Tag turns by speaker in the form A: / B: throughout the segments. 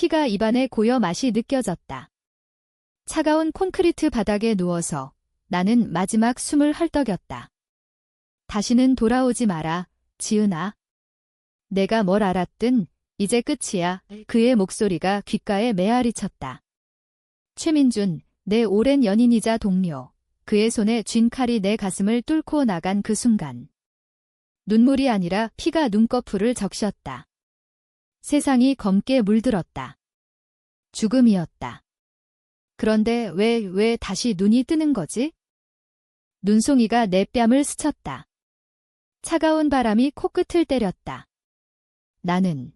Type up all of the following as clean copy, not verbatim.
A: 피가 입안에 고여 맛이 느껴졌다. 차가운 콘크리트 바닥에 누워서 나는 마지막 숨을 헐떡였다. 다시는 돌아오지 마라, 지은아. 내가 뭘 알았든 이제 끝이야. 그의 목소리가 귓가에 메아리쳤다. 최민준, 내 오랜 연인이자 동료. 그의 손에 쥔 칼이 내 가슴을 뚫고 나간 그 순간. 눈물이 아니라 피가 눈꺼풀을 적셨다. 세상이 검게 물들었다. 죽음이었다. 그런데 왜 다시 눈이 뜨는 거지? 눈송이가 내 뺨을 스쳤다. 차가운 바람이 코끝을 때렸다. 나는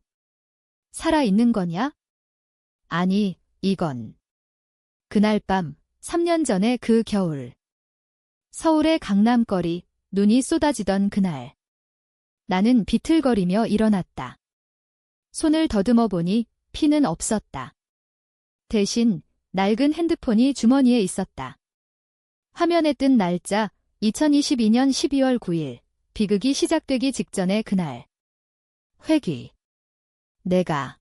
A: 살아있는 거냐? 아니, 이건 그날 밤, 3년 전의 그 겨울. 서울의 강남거리, 눈이 쏟아지던 그날. 나는 비틀거리며 일어났다. 손을 더듬어 보니 피는 없었다. 대신 낡은 핸드폰이 주머니에 있었다. 화면에 뜬 날짜 2022년 12월 9일, 비극이 시작되기 직전의 그날. 회귀. 내가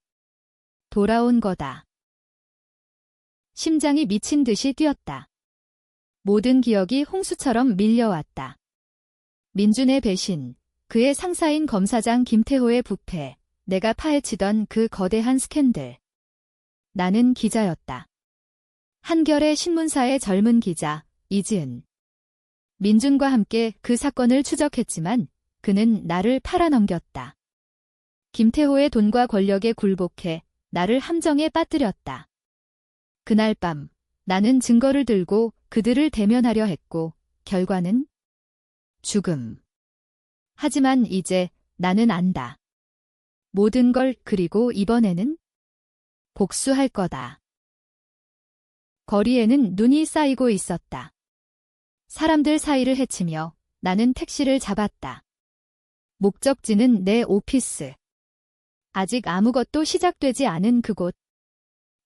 A: 돌아온 거다. 심장이 미친 듯이 뛰었다. 모든 기억이 홍수처럼 밀려왔다. 민준의 배신, 그의 상사인 검사장 김태호의 부패, 내가 파헤치던 그 거대한 스캔들. 나는 기자였다. 한겨레 신문사의 젊은 기자, 이지은. 민준과 함께 그 사건을 추적했지만 그는 나를 팔아넘겼다. 김태호의 돈과 권력에 굴복해 나를 함정에 빠뜨렸다. 그날 밤 나는 증거를 들고 그들을 대면하려 했고 결과는 죽음. 하지만 이제 나는 안다. 모든 걸 그리고 이번에는 복수할 거다. 거리에는 눈이 쌓이고 있었다. 사람들 사이를 헤치며 나는 택시를 잡았다. 목적지는 내 오피스. 아직 아무것도 시작되지 않은 그곳.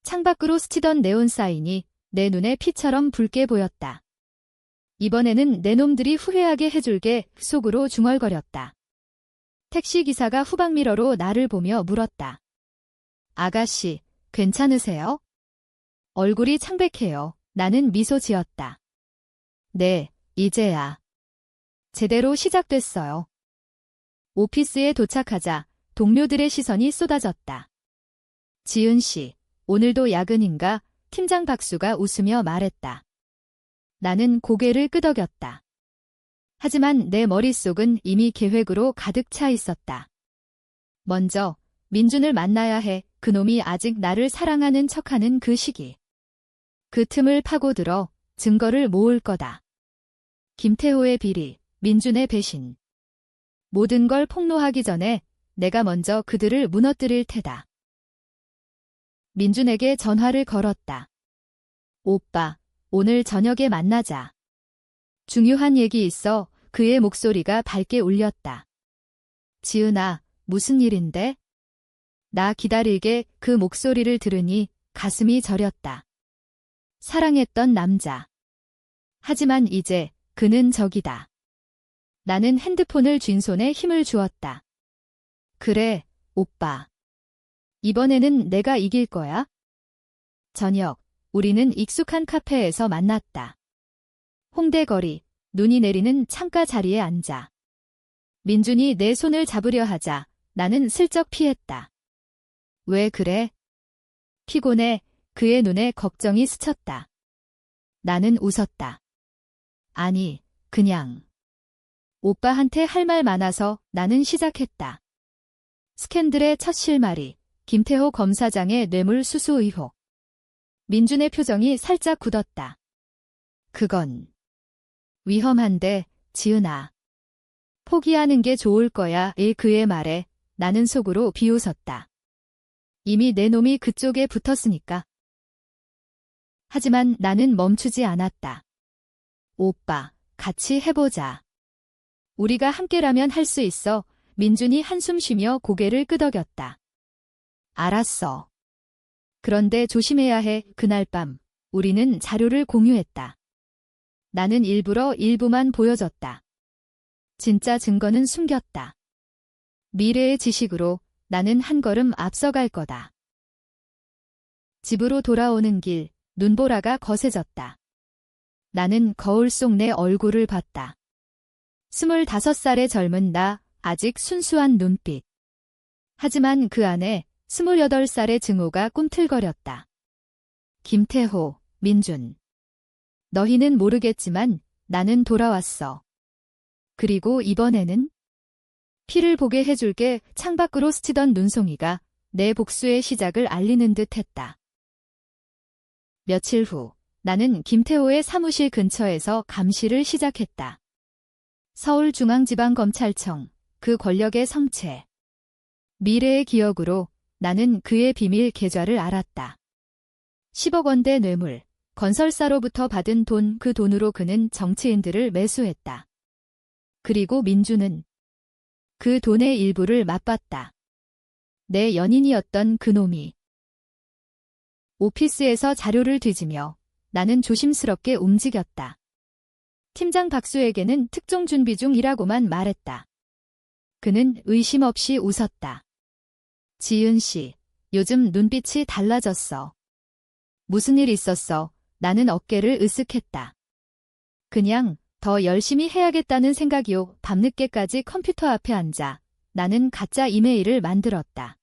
A: 창밖으로 스치던 네온 사인이 내 눈에 피처럼 붉게 보였다. 이번에는 내 놈들이 후회하게 해줄게 속으로 중얼거렸다. 택시기사가 후방미러로 나를 보며 물었다. 아가씨, 괜찮으세요? 얼굴이 창백해요. 나는 미소 지었다. 네, 이제야. 제대로 시작됐어요. 오피스에 도착하자 동료들의 시선이 쏟아졌다. 지은 씨, 오늘도 야근인가? 팀장 박수가 웃으며 말했다. 나는 고개를 끄덕였다. 하지만 내 머릿속은 이미 계획으로 가득 차 있었다. 먼저 민준을 만나야 해. 그놈이 아직 나를 사랑하는 척하는 그 시기. 그 틈을 파고들어 증거를 모을 거다. 김태호의 비리, 민준의 배신. 모든 걸 폭로하기 전에 내가 먼저 그들을 무너뜨릴 테다. 민준에게 전화를 걸었다. 오빠, 오늘 저녁에 만나자. 중요한 얘기 있어. 그의 목소리가 밝게 울렸다. 지은아, 무슨 일인데? 나 기다리게. 그 목소리를 들으니 가슴이 저렸다. 사랑했던 남자. 하지만 이제 그는 적이다. 나는 핸드폰을 쥔 손에 힘을 주었다. 그래, 오빠. 이번에는 내가 이길 거야. 저녁, 우리는 익숙한 카페에서 만났다. 홍대 거리, 눈이 내리는 창가 자리에 앉아. 민준이 내 손을 잡으려 하자 나는 슬쩍 피했다. 왜 그래? 피곤해. 그의 눈에 걱정이 스쳤다. 나는 웃었다. 아니, 그냥. 오빠한테 할 말 많아서. 나는 시작했다. 스캔들의 첫 실마리, 김태호 검사장의 뇌물수수 의혹. 민준의 표정이 살짝 굳었다. 그건 위험한데, 지은아. 포기하는 게 좋을 거야. 그의 말에 나는 속으로 비웃었다. 이미 내 놈이 그쪽에 붙었으니까. 하지만 나는 멈추지 않았다. 오빠, 같이 해보자. 우리가 함께라면 할 수 있어. 민준이 한숨 쉬며 고개를 끄덕였다. 알았어. 그런데 조심해야 해. 그날 밤 우리는 자료를 공유했다. 나는 일부러 일부만 보여줬다. 진짜 증거는 숨겼다. 미래의 지식으로 나는 한 걸음 앞서갈 거다. 집으로 돌아오는 길, 눈보라가 거세졌다. 나는 거울 속 내 얼굴을 봤다. 25살의 젊은 나, 아직 순수한 눈빛. 하지만 그 안에 28살의 증오가 꿈틀거렸다. 김태호, 민준. 너희는 모르겠지만 나는 돌아왔어. 그리고 이번에는 피를 보게 해줄게. 창밖으로 스치던 눈송이가 내 복수의 시작을 알리는 듯 했다. 며칠 후 나는 김태호의 사무실 근처에서 감시를 시작했다. 서울중앙지방검찰청, 그 권력의 성체. 미래의 기억으로 나는 그의 비밀 계좌를 알았다. 10억 원대 뇌물, 건설사로부터 받은 돈, 그 돈으로 그는 정치인들을 매수했다. 그리고 민주는 그 돈의 일부를 맛봤다. 내 연인이었던 그놈이. 오피스에서 자료를 뒤지며 나는 조심스럽게 움직였다. 팀장 박수에게는 특종 준비 중이라고만 말했다. 그는 의심 없이 웃었다. 지은 씨, 요즘 눈빛이 달라졌어. 무슨 일 있었어? 나는 어깨를 으쓱했다. 그냥 더 열심히 해야겠다는 생각이요. 밤늦게까지 컴퓨터 앞에 앉아 나는 가짜 이메일을 만들었다.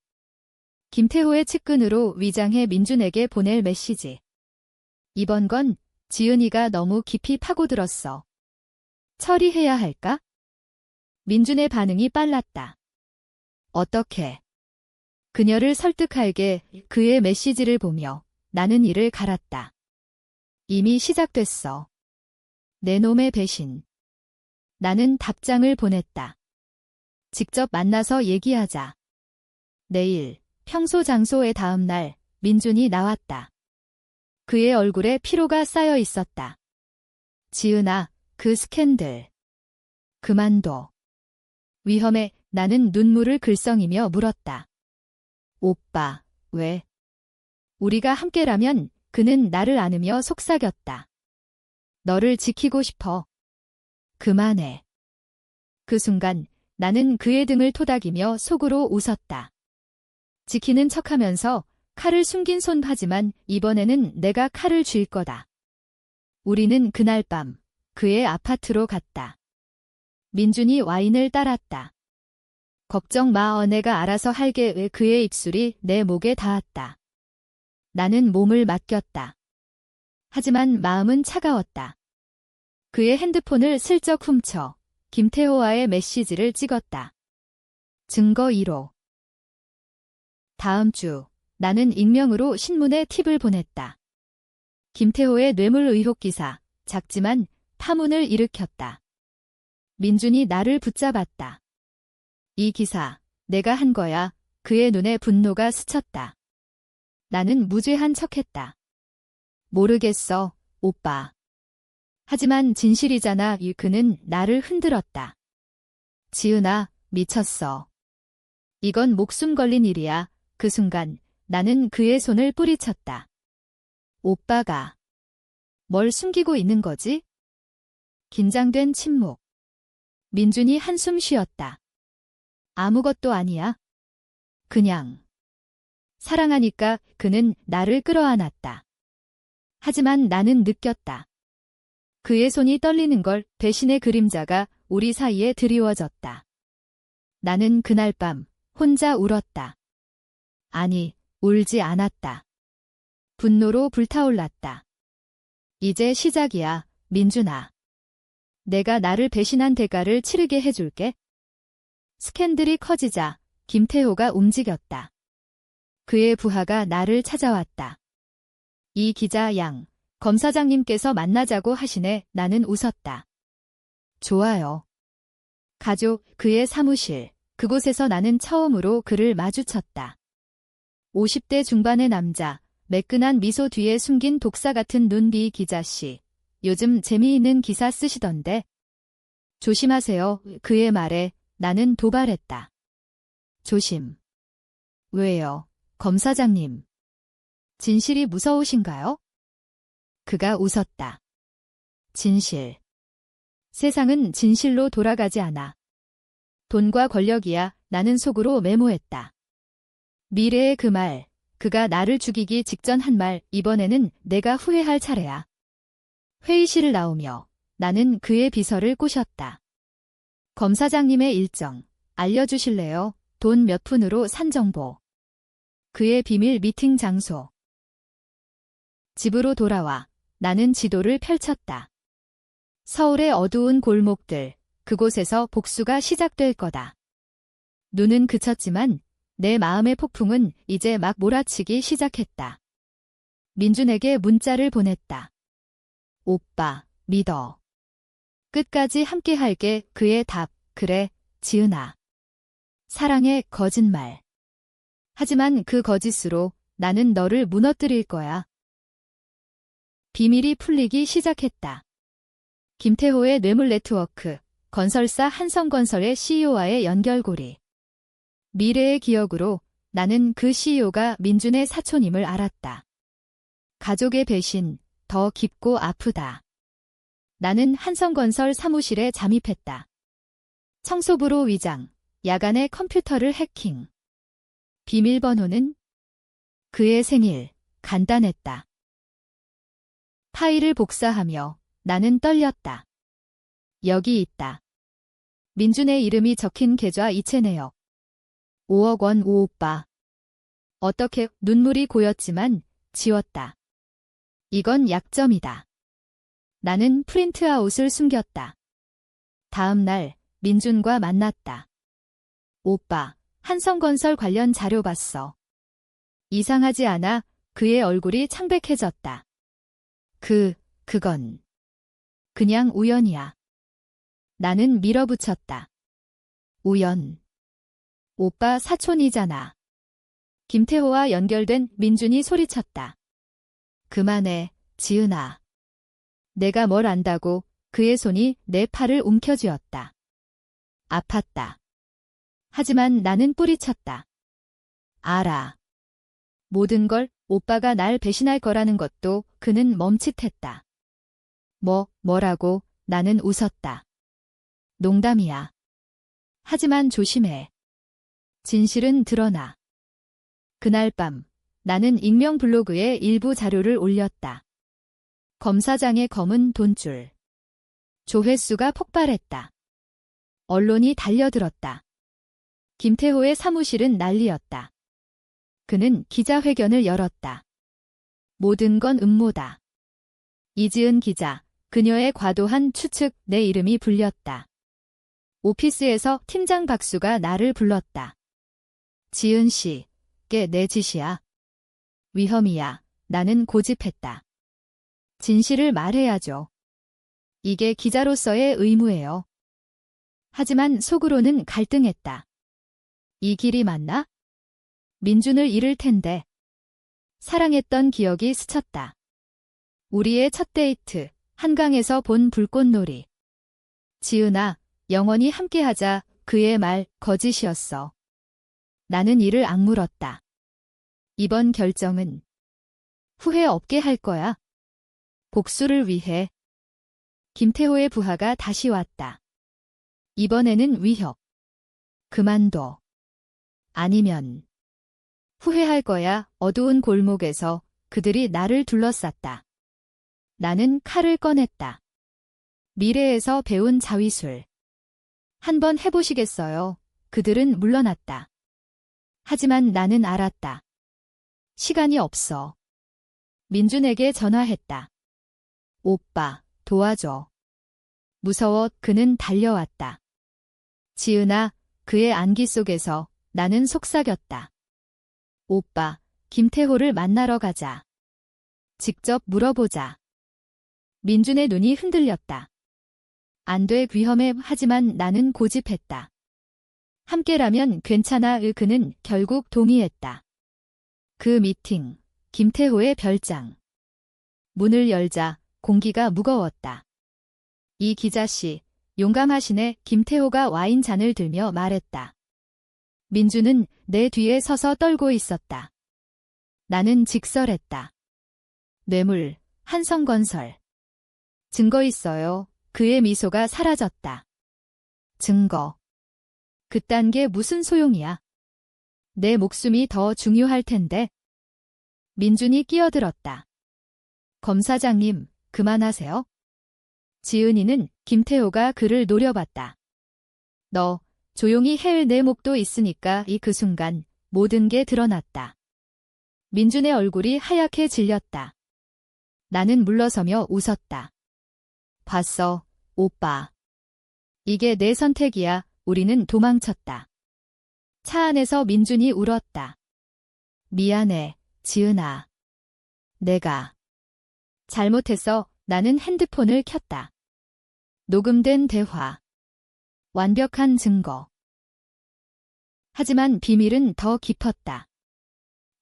A: 김태호의 측근으로 위장해 민준에게 보낼 메시지. 이번 건 지은이가 너무 깊이 파고들었어. 처리해야 할까? 민준의 반응이 빨랐다. 어떻게? 그녀를 설득하게. 그의 메시지를 보며 나는 이를 갈았다. 이미 시작됐어. 내 놈의 배신. 나는 답장을 보냈다. 직접 만나서 얘기하자. 내일, 평소 장소의 다음 날, 민준이 나왔다. 그의 얼굴에 피로가 쌓여 있었다. 지은아, 그 스캔들. 그만둬. 위험해. 나는 눈물을 글썽이며 물었다. 오빠, 왜? 우리가 함께라면 그는 나를 안으며 속삭였다. 너를 지키고 싶어. 그만해. 그 순간 나는 그의 등을 토닥이며 속으로 웃었다. 지키는 척하면서 칼을 숨긴 손. 하지만 이번에는 내가 칼을 쥘 거다. 우리는 그날 밤 그의 아파트로 갔다. 민준이 와인을 따랐다. 걱정 마, 내가 알아서 할게. 왜? 그의 입술이 내 목에 닿았다. 나는 몸을 맡겼다. 하지만 마음은 차가웠다. 그의 핸드폰을 슬쩍 훔쳐 김태호와의 메시지를 찍었다. 증거 1호. 다음 주 나는 익명으로 신문에 팁을 보냈다. 김태호의 뇌물 의혹 기사, 작지만 파문을 일으켰다. 민준이 나를 붙잡았다. 이 기사, 내가 한 거야. 그의 눈에 분노가 스쳤다. 나는 무죄한 척했다. 모르겠어, 오빠. 하지만 진실이잖아. 그는 나를 흔들었다. 지은아, 미쳤어. 이건 목숨 걸린 일이야. 그 순간 나는 그의 손을 뿌리쳤다. 오빠가 뭘 숨기고 있는 거지? 긴장된 침묵. 민준이 한숨 쉬었다. 아무것도 아니야. 그냥 사랑하니까. 그는 나를 끌어안았다. 하지만 나는 느꼈다. 그의 손이 떨리는 걸. 배신의 그림자가 우리 사이에 드리워졌다. 나는 그날 밤 혼자 울었다. 아니, 울지 않았다. 분노로 불타올랐다. 이제 시작이야, 민준아. 내가 나를 배신한 대가를 치르게 해줄게. 스캔들이 커지자 김태호가 움직였다. 그의 부하가 나를 찾아왔다. 이 기자 양, 검사장님께서 만나자고 하시네. 나는 웃었다. 좋아요. 가족, 그의 사무실, 그곳에서 나는 처음으로 그를 마주쳤다. 50대 중반의 남자, 매끈한 미소 뒤에 숨긴 독사 같은 눈. 비 기자씨, 요즘 재미있는 기사 쓰시던데. 조심하세요. 그의 말에 나는 도발했다. 조심. 왜요, 검사장님? 진실이 무서우신가요? 그가 웃었다. 진실. 세상은 진실로 돌아가지 않아. 돈과 권력이야. 나는 속으로 메모했다. 미래의 그 말, 그가 나를 죽이기 직전 한 말, 이번에는 내가 후회할 차례야. 회의실을 나오며 나는 그의 비서를 꼬셨다. 검사장님의 일정, 알려주실래요? 돈 몇 푼으로 산 정보. 그의 비밀 미팅 장소. 집으로 돌아와 나는 지도를 펼쳤다. 서울의 어두운 골목들, 그곳에서 복수가 시작될 거다. 눈은 그쳤지만 내 마음의 폭풍은 이제 막 몰아치기 시작했다. 민준에게 문자를 보냈다. 오빠, 믿어. 끝까지 함께할게. 그의 답, 그래, 지은아. 사랑해, 거짓말. 하지만 그 거짓으로 나는 너를 무너뜨릴 거야. 비밀이 풀리기 시작했다. 김태호의 뇌물 네트워크, 건설사 한성건설의 CEO와의 연결고리. 미래의 기억으로 나는 그 CEO가 민준의 사촌임을 알았다. 가족의 배신, 더 깊고 아프다. 나는 한성건설 사무실에 잠입했다. 청소부로 위장, 야간에 컴퓨터를 해킹. 비밀번호는? 그의 생일, 간단했다. 파일을 복사하며 나는 떨렸다. 여기 있다. 민준의 이름이 적힌 계좌 이체 내역. 5억 원. 오오빠. 어떻게? 눈물이 고였지만 지웠다. 이건 약점이다. 나는 프린트아웃을 숨겼다. 다음 날 민준과 만났다. 오빠, 한성건설 관련 자료 봤어. 이상하지 않아? 그의 얼굴이 창백해졌다. 그건 그냥 우연이야. 나는 밀어붙였다. 우연. 오빠 사촌이잖아. 김태호와 연결된 민준이 소리쳤다. 그만해, 지은아. 내가 뭘 안다고. 그의 손이 내 팔을 움켜쥐었다. 아팠다. 하지만 나는 뿌리쳤다. 알아. 모든 걸 오빠가 날 배신할 거라는 것도. 그는 멈칫했다. 뭐라고? 나는 웃었다. 농담이야. 하지만 조심해. 진실은 드러나. 그날 밤 나는 익명 블로그에 일부 자료를 올렸다. 검사장의 검은 돈줄. 조회수가 폭발했다. 언론이 달려들었다. 김태호의 사무실은 난리였다. 그는 기자회견을 열었다. 모든 건 음모다. 이지은 기자, 그녀의 과도한 추측. 내 이름이 불렸다. 오피스에서 팀장 박수가 나를 불렀다. 지은 씨, 게 내 짓이야. 위험이야. 나는 고집했다. 진실을 말해야죠. 이게 기자로서의 의무예요. 하지만 속으로는 갈등했다. 이 길이 맞나? 민준을 잃을 텐데. 사랑했던 기억이 스쳤다. 우리의 첫 데이트, 한강에서 본 불꽃놀이. 지은아, 영원히 함께하자. 그의 말, 거짓이었어. 나는 이를 악물었다. 이번 결정은 후회 없게 할 거야. 복수를 위해. 김태호의 부하가 다시 왔다. 이번에는 위협. 그만둬. 아니면 후회할 거야. 어두운 골목에서 그들이 나를 둘러쌌다. 나는 칼을 꺼냈다. 미래에서 배운 자위술. 한번 해보시겠어요? 그들은 물러났다. 하지만 나는 알았다. 시간이 없어. 민준에게 전화했다. 오빠, 도와줘. 무서워. 그는 달려왔다. 지은아, 그의 안기 속에서 나는 속삭였다. 오빠, 김태호를 만나러 가자. 직접 물어보자. 민준의 눈이 흔들렸다. 안 돼, 위험해. 하지만 나는 고집했다. 함께라면 괜찮아. 그는 결국 동의했다. 그 미팅, 김태호의 별장. 문을 열자 공기가 무거웠다. 이 기자씨, 용감하시네. 김태호가 와인잔을 들며 말했다. 민준은 내 뒤에 서서 떨고 있었다. 나는 직설했다. 뇌물, 한성건설. 증거 있어요. 그의 미소가 사라졌다. 증거. 그딴 게 무슨 소용이야. 내 목숨이 더 중요할 텐데. 민준이 끼어들었다. 검사장님, 그만하세요. 지은이는 김태호가 그를 노려봤다. 너 조용히 해을 내 목도 있으니까 그 순간 모든 게 드러났다. 민준의 얼굴이 하얗게 질렸다. 나는 물러서며 웃었다. 봤어, 오빠. 이게 내 선택이야. 우리는 도망쳤다. 차 안에서 민준이 울었다. 미안해, 지은아. 내가 잘못했어. 나는 핸드폰을 켰다. 녹음된 대화. 완벽한 증거. 하지만 비밀은 더 깊었다.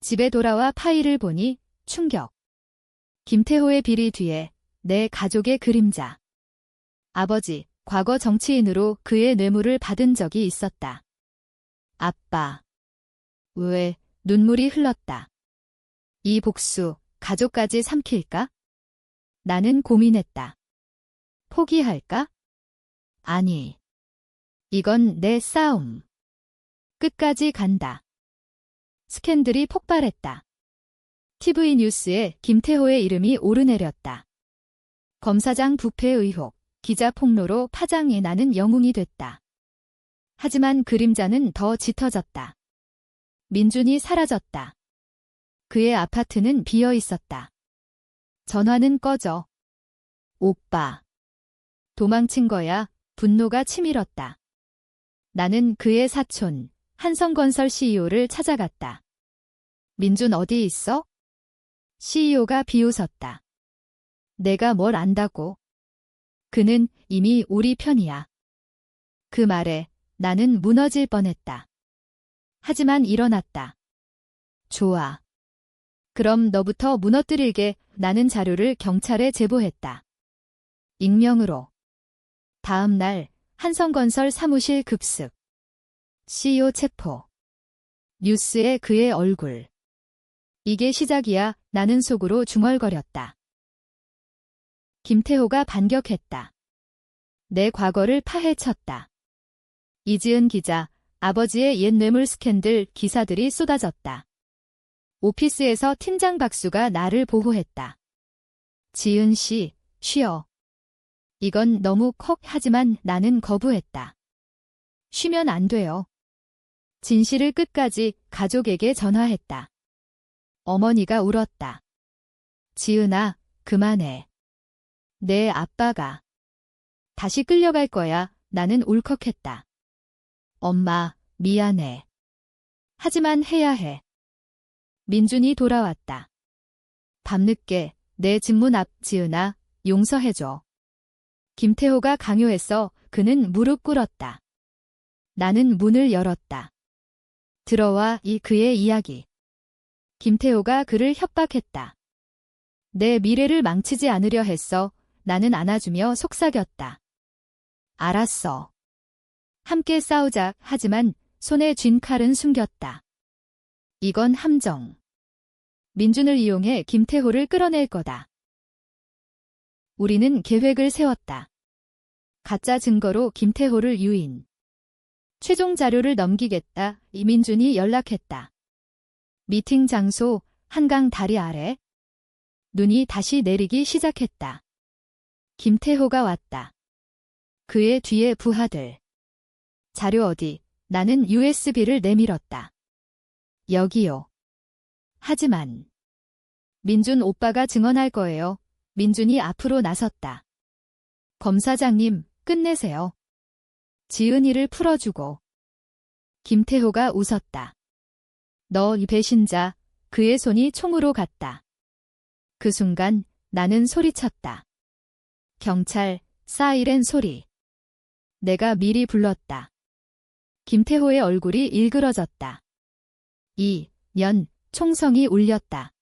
A: 집에 돌아와 파일을 보니 충격. 김태호의 비리 뒤에 내 가족의 그림자. 아버지, 과거 정치인으로 그의 뇌물을 받은 적이 있었다. 아빠. 왜 눈물이 흘렀다. 이 복수, 가족까지 삼킬까? 나는 고민했다. 포기할까? 아니. 이건 내 싸움. 끝까지 간다. 스캔들이 폭발했다. TV 뉴스에 김태호의 이름이 오르내렸다. 검사장 부패 의혹, 기자 폭로로 파장이 나는 영웅이 됐다. 하지만 그림자는 더 짙어졌다. 민준이 사라졌다. 그의 아파트는 비어 있었다. 전화는 꺼져. 오빠. 도망친 거야. 분노가 치밀었다. 나는 그의 사촌, 한성건설 CEO를 찾아갔다. 민준 어디 있어? CEO가 비웃었다. 내가 뭘 안다고? 그는 이미 우리 편이야. 그 말에 나는 무너질 뻔했다. 하지만 일어났다. 좋아. 그럼 너부터 무너뜨릴게. 나는 자료를 경찰에 제보했다. 익명으로. 다음 날 한성건설 사무실 급습. CEO 체포. 뉴스에 그의 얼굴. 이게 시작이야. 나는 속으로 중얼거렸다. 김태호가 반격했다. 내 과거를 파헤쳤다. 이지은 기자, 아버지의 옛 뇌물 스캔들 기사들이 쏟아졌다. 오피스에서 팀장 박수가 나를 보호했다. 지은 씨, 쉬어. 이건 너무 커. 하지만 나는 거부했다. 쉬면 안 돼요. 진실을 끝까지 가족에게 전화했다. 어머니가 울었다. 지은아, 그만해. 내 아빠가 다시 끌려갈 거야. 나는 울컥했다. 엄마, 미안해. 하지만 해야 해. 민준이 돌아왔다. 밤늦게 내 집문 앞. 지은아, 용서해줘. 김태호가 강요했어. 그는 무릎 꿇었다. 나는 문을 열었다. 들어와. 그의 이야기. 김태호가 그를 협박했다. 내 미래를 망치지 않으려 했어. 나는 안아주며 속삭였다. 알았어. 함께 싸우자. 하지만 손에 쥔 칼은 숨겼다. 이건 함정. 민준을 이용해 김태호를 끌어낼 거다. 우리는 계획을 세웠다. 가짜 증거로 김태호를 유인. 최종 자료를 넘기겠다. 이민준이 연락했다. 미팅 장소, 한강 다리 아래. 눈이 다시 내리기 시작했다. 김태호가 왔다. 그의 뒤에 부하들. 자료 어디? 나는 USB를 내밀었다. 여기요. 하지만 민준 오빠가 증언할 거예요. 민준이 앞으로 나섰다. 검사장님, 끝내세요. 지은이를 풀어주고. 김태호가 웃었다. 너 이 배신자. 그의 손이 총으로 갔다. 그 순간 나는 소리쳤다. 경찰, 사이렌 소리. 내가 미리 불렀다. 김태호의 얼굴이 일그러졌다. 2년 총성이 울렸다.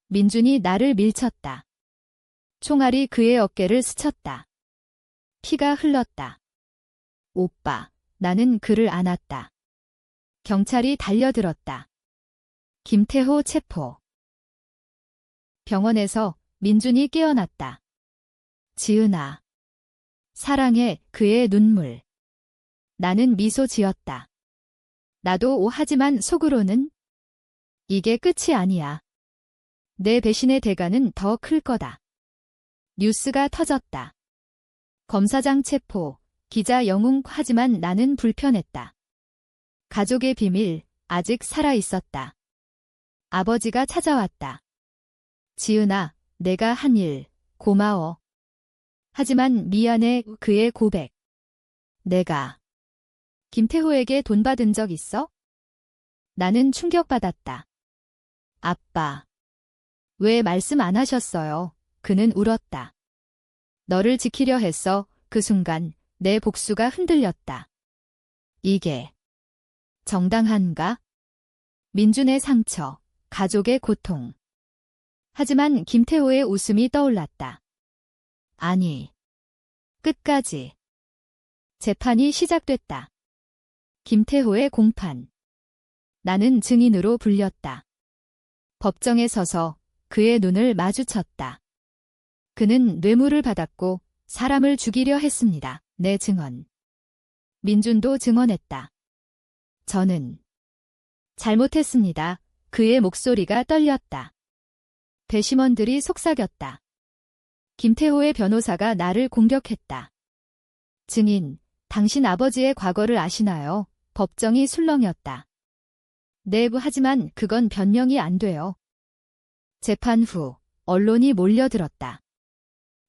A: 민준이 나를 밀쳤다. 총알이 그의 어깨를 스쳤다. 피가 흘렀다. 오빠, 나는 그를 안았다. 경찰이 달려들었다. 김태호 체포. 병원에서 민준이 깨어났다. 지은아. 사랑해. 그의 눈물. 나는 미소 지었다. 나도 하지만 속으로는 이게 끝이 아니야. 내 배신의 대가는 더 클 거다. 뉴스가 터졌다. 검사장 체포, 기자 영웅. 하지만 나는 불편했다. 가족의 비밀, 아직 살아 있었다. 아버지가 찾아왔다. 지은아, 내가 한 일, 고마워. 하지만 미안해. 그의 고백. 내가 김태호에게 돈 받은 적 있어? 나는 충격받았다. 아빠. 왜 말씀 안 하셨어요? 그는 울었다. 너를 지키려 했어. 그 순간 내 복수가 흔들렸다. 이게 정당한가? 민준의 상처, 가족의 고통. 하지만 김태호의 웃음이 떠올랐다. 아니. 끝까지. 재판이 시작됐다. 김태호의 공판. 나는 증인으로 불렸다. 법정에 서서 그의 눈을 마주쳤다. 그는 뇌물을 받았고 사람을 죽이려 했습니다. 내 증언. 민준도 증언했다. 저는 잘못했습니다. 그의 목소리가 떨렸다. 배심원들이 속삭였다. 김태호의 변호사가 나를 공격했다. 증인, 당신 아버지의 과거를 아시나요? 법정이 술렁였다. 네, 하지만 그건 변명이 안 돼요. 재판 후 언론이 몰려들었다.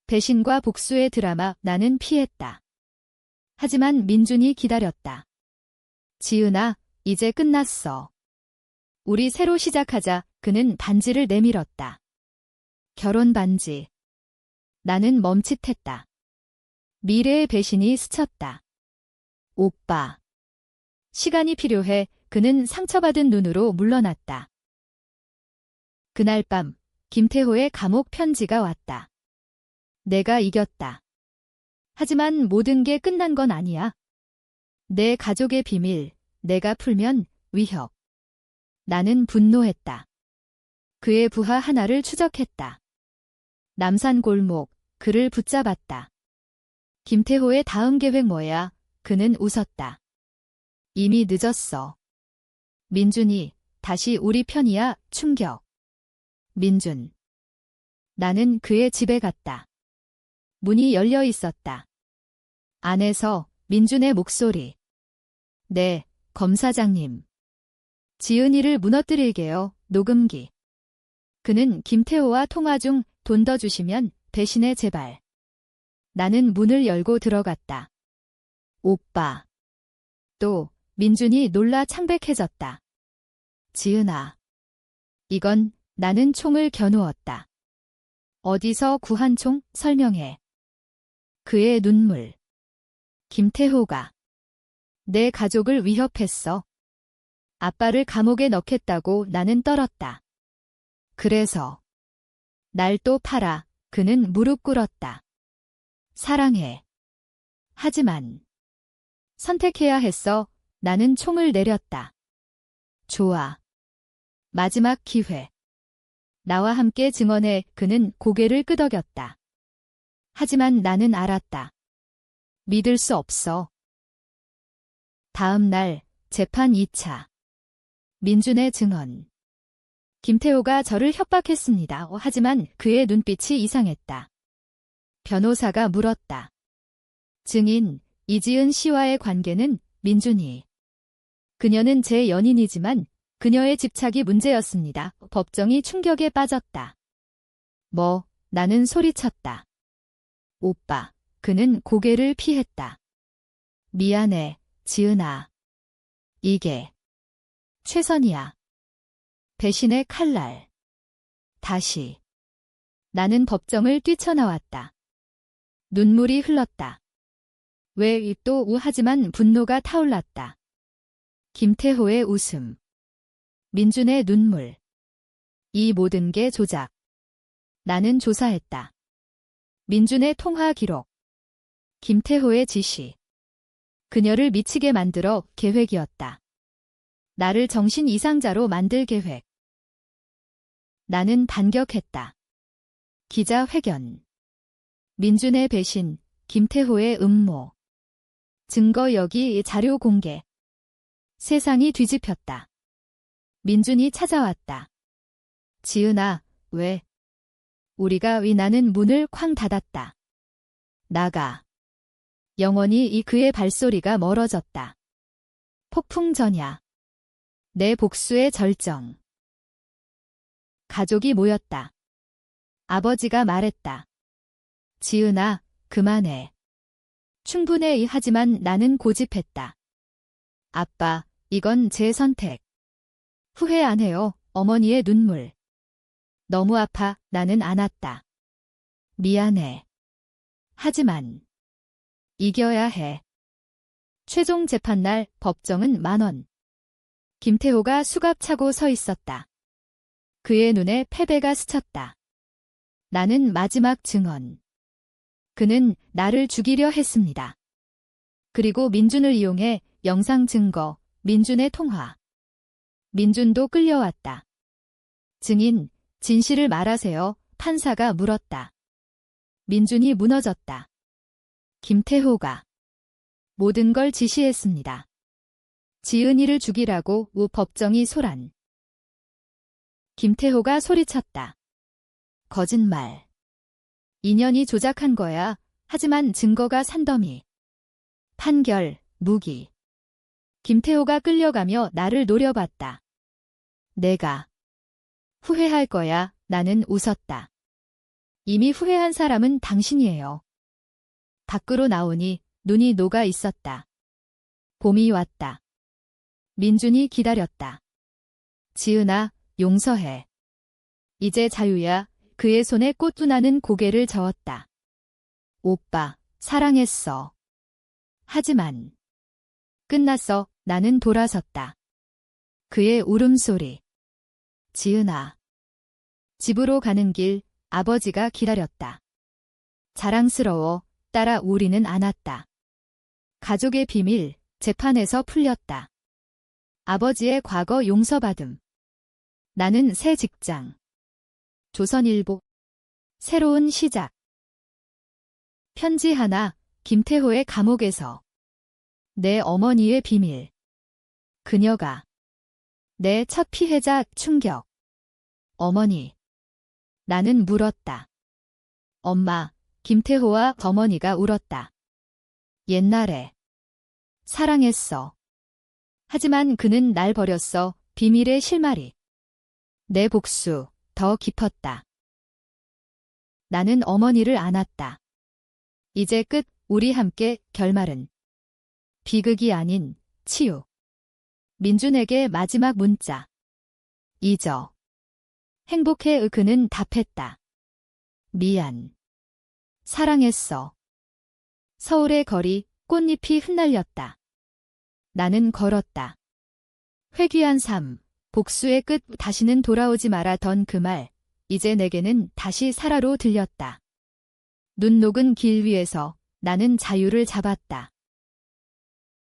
A: 배신과 복수의 드라마. 나는 피했다. 하지만 민준이 기다렸다. 지은아, 이제 끝났어. 우리 새로 시작하자. 그는 반지를 내밀었다. 결혼 반지. 나는 멈칫했다. 미래의 배신이 스쳤다. 오빠. 시간이 필요해. 그는 상처받은 눈으로 물러났다. 그날 밤 김태호의 감옥 편지가 왔다. 내가 이겼다. 하지만 모든 게 끝난 건 아니야. 내 가족의 비밀, 내가 풀면 위협. 나는 분노했다. 그의 부하 하나를 추적했다. 남산 골목, 그를 붙잡았다. 김태호의 다음 계획 뭐야? 그는 웃었다. 이미 늦었어. 민준이 다시 우리 편이야. 충격. 민준. 나는 그의 집에 갔다. 문이 열려 있었다. 안에서 민준의 목소리. 네, 검사장님. 지은이를 무너뜨릴게요. 녹음기. 그는 김태호와 통화 중 돈 더 주시면 배신해 제발. 나는 문을 열고 들어갔다. 오빠. 또 민준이 놀라 창백해졌다. 지은아. 이건 나는 총을 겨누었다. 어디서 구한 총? 설명해. 그의 눈물. 김태호가 내 가족을 위협했어. 아빠를 감옥에 넣겠다고 나는 떨었다. 그래서 날 또 팔아. 그는 무릎 꿇었다. 사랑해. 하지만 선택해야 했어. 나는 총을 내렸다. 좋아. 마지막 기회. 나와 함께 증언해. 그는 고개를 끄덕였다. 하지만 나는 알았다. 믿을 수 없어. 다음 날 재판 2차. 민준의 증언. 김태호가 저를 협박했습니다. 하지만 그의 눈빛이 이상했다. 변호사가 물었다. 증인, 이지은 씨와의 관계는? 민준이. 그녀는 제 연인이지만 그녀의 집착이 문제였습니다. 법정이 충격에 빠졌다. 뭐, 나는 소리쳤다. 오빠. 그는 고개를 피했다. 미안해, 지은아. 이게 최선이야. 배신의 칼날. 다시. 나는 법정을 뛰쳐나왔다. 눈물이 흘렀다. 왜 또 하지만 분노가 타올랐다. 김태호의 웃음. 민준의 눈물. 이 모든 게 조작. 나는 조사했다. 민준의 통화 기록. 김태호의 지시. 그녀를 미치게 만들어 계획이었다. 나를 정신 이상자로 만들 계획. 나는 반격했다. 기자회견. 민준의 배신, 김태호의 음모. 증거 여기 자료 공개. 세상이 뒤집혔다. 민준이 찾아왔다. 지은아, 왜? 우리가 나는 문을 쾅 닫았다. 나가. 영원히 이 그의 발소리가 멀어졌다. 폭풍 전야. 내 복수의 절정. 가족이 모였다. 아버지가 말했다. 지은아, 그만해. 충분해. 하지만 나는 고집했다. 아빠, 이건 제 선택. 후회 안 해요. 어머니의 눈물. 너무 아파. 나는 안았다. 미안해. 하지만 이겨야 해. 최종 재판날 법정은 만원. 김태호가 수갑 차고 서 있었다. 그의 눈에 패배가 스쳤다. 나는 마지막 증언. 그는 나를 죽이려 했습니다. 그리고 민준을 이용해 영상 증거, 민준의 통화. 민준도 끌려왔다. 증인, 진실을 말하세요. 판사가 물었다. 민준이 무너졌다. 김태호가 모든 걸 지시했습니다. 지은이를 죽이라고 법정이 소란. 김태호가 소리쳤다. 거짓말. 인연이 조작한 거야. 하지만 증거가 산더미. 판결, 무기. 김태호가 끌려가며 나를 노려봤다. 내가 후회할 거야. 나는 웃었다. 이미 후회한 사람은 당신이에요. 밖으로 나오니 눈이 녹아 있었다. 봄이 왔다. 민준이 기다렸다. 지은아, 용서해. 이제 자유야. 그의 손에 꽃두나는 고개를 저었다. 오빠, 사랑했어. 하지만 끝났어. 나는 돌아섰다. 그의 울음소리. 지은아. 집으로 가는 길 아버지가 기다렸다. 자랑스러워. 따라 우리는 안았다. 가족의 비밀 재판에서 풀렸다. 아버지의 과거 용서받음. 나는 새 직장. 조선일보. 새로운 시작. 편지 하나. 김태호의 감옥에서. 내 어머니의 비밀. 그녀가 내 첫 피해자. 충격. 어머니. 나는 물었다. 엄마. 김태호와 어머니가 울었다. 옛날에 사랑했어. 하지만 그는 날 버렸어. 비밀의 실마리. 내 복수 더 깊었다. 나는 어머니를 안았다. 이제 끝. 우리 함께. 결말은 비극이 아닌 치유. 민준에게 마지막 문자. 잊어. 행복해. 그는 답했다. 미안. 사랑했어. 서울의 거리. 꽃잎이 흩날렸다. 나는 걸었다. 회귀한 삶. 복수의 끝. 다시는 돌아오지 말아던 그 말. 이제 내게는 다시 살아로 들렸다. 눈 녹은 길 위에서 나는 자유를 잡았다.